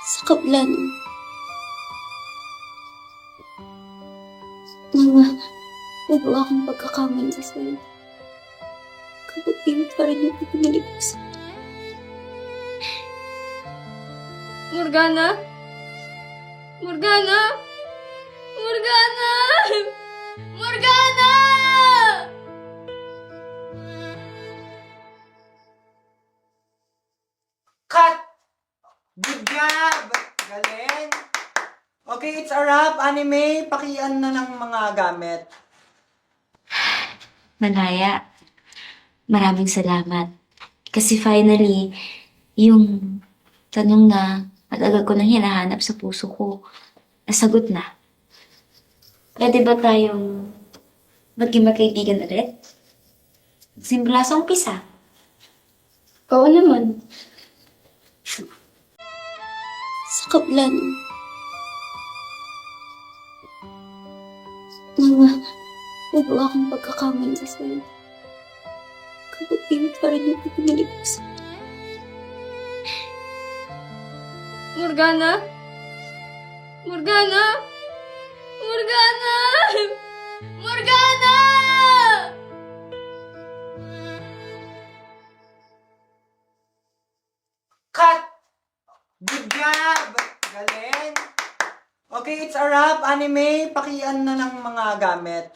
Sa kabila ng mga nagawa kong pagkakamali sa'yo, kabutihan pa rin yung pinili ko sa'yo. Morgana? Morgana? Morgana! Morgana! Cut! Good job! Galing! Okay, it's a wrap. Anime, pakian na ng mga gamit. Manaya, maraming salamat. Kasi finally, yung tanong na matagal ko nang hinahanap sa puso ko, nasagot na. Pwede ba tayong maging magkaibigan ulit? Simula sa umpisa. Oo naman. Sa kabila ng mga nagawa kong pagkakamali sa'yo, kabutihan pa rin yung pinili ko sa'yo. Morgana? Morgana? Morgana! Morgana! Cut! Good job! Galing! Okay, it's a wrap. Anime, pakian na ng mga gamit.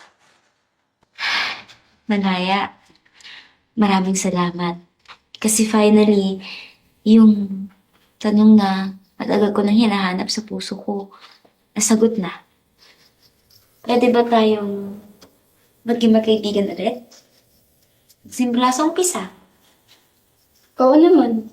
Manaya, maraming salamat. Kasi finally, yung tanong na matagal ko nang hinahanap sa puso ko, nasagot na. Pwede ba tayong maging magkaibigan ulit? Simula sa umpisa. Oo naman.